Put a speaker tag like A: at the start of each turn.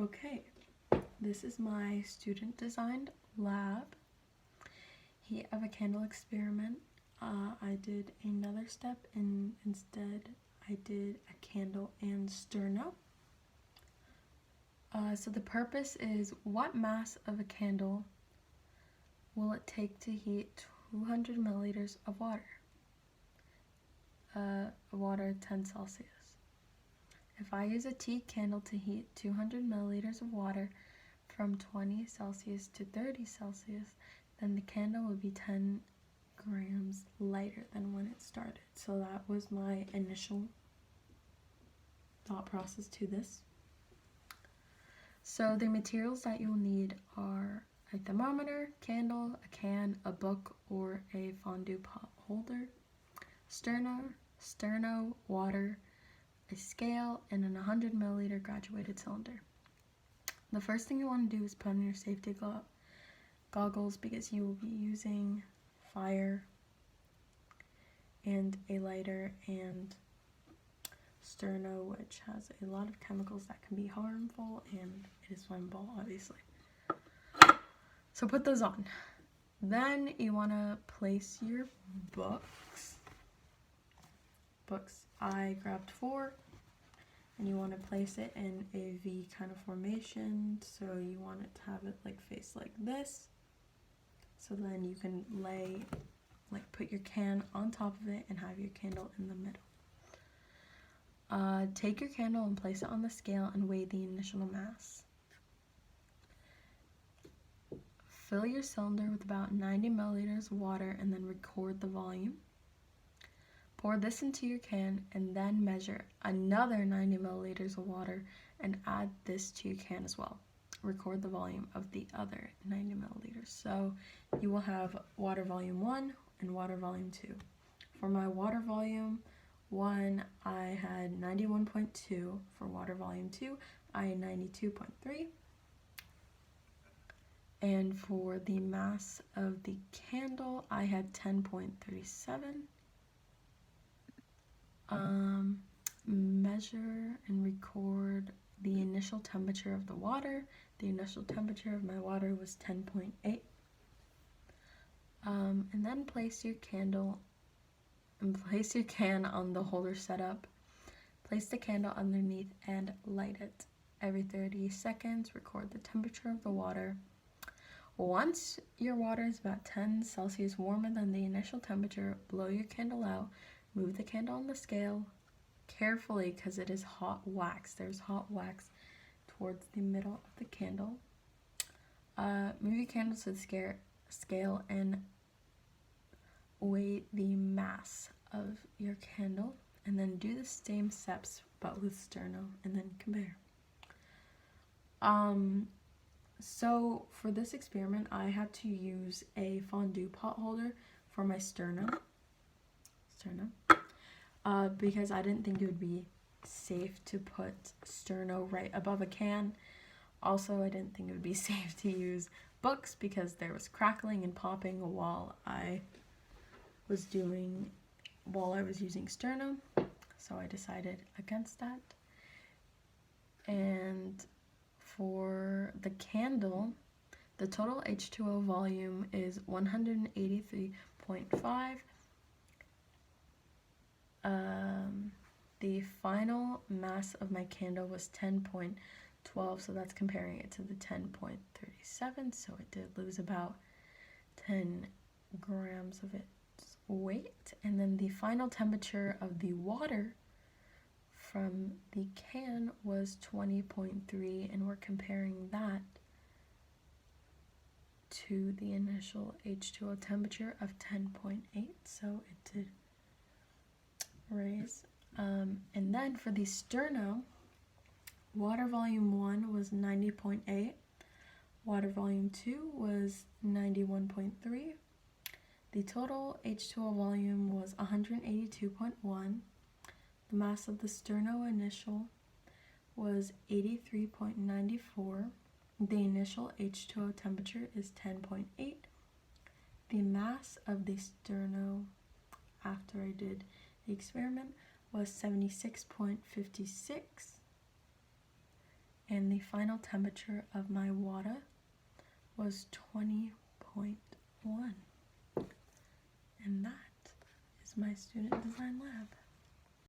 A: Okay, this is my student designed lab. Heat of a candle experiment. I did another step and instead I did a candle and sterno. So the purpose is, what mass of a candle will it take to heat 200 milliliters of water? Water at 10 Celsius. If I use a tea candle to heat 200 milliliters of water from 20 Celsius to 30 Celsius, then the candle would be 10 grams lighter than when it started. So that was my initial thought process to this. So the materials that you'll need are a thermometer, candle, a can, a book, or a fondue pot holder, sterno, water, a scale, and an 100 milliliter graduated cylinder. The first thing you want to do is put on your safety goggles because you will be using fire and a lighter and sterno, which has a lot of chemicals that can be harmful, and it is flammable, obviously. So put those on. Then you want to place your books. I grabbed 4, and you want to place it in a V kind of formation. So you want it to have it like face like this. So then you can put your can on top of it and have your candle in the middle. Take your candle and place it on the scale and weigh the initial mass. Fill your cylinder with about 90 milliliters of water and then record the volume. Pour this into your can and then measure another 90 milliliters of water and add this to your can as well. Record the volume of the other 90 milliliters. So you will have water volume 1 and water volume 2. For my water volume 1, I had 91.2. For water volume 2, I had 92.3. And for the mass of the candle, I had 10.37. Measure and record the initial temperature of the water. The initial temperature of my water was 10.8. And then place your can on the holder setup. Place the candle underneath and light it. Every 30 seconds, record the temperature of the water. Once your water is about 10 Celsius warmer than the initial temperature, blow your candle out. Move the candle on the scale carefully because it is hot wax. There's hot wax towards the middle of the candle. Move your candle to the scale and weigh the mass of your candle, and then do the same steps but with sterno and then compare. So for this experiment, I had to use a fondue pot holder for my sterno. Because I didn't think it would be safe to put sterno right above a can. Also, I didn't think it would be safe to use books because there was crackling and popping while I was using sterno. So I decided against that. And for the candle, the total H2O volume is 183.5. The final mass of my candle was 10.12, so that's comparing it to the 10.37, so it did lose about 10 grams of its weight. And then the final temperature of the water from the can was 20.3, and we're comparing that to the initial H2O temperature of 10.8, so it did raise. And then for the sterno, water volume 1 was 90.8, water volume 2 was 91.3, the total H2O volume was 182.1, the mass of the sterno initial was 83.94, the initial H2O temperature is 10.8, the mass of the sterno after I did the experiment was 76.56, And the final temperature of my water was 20.1. And that is my student design lab.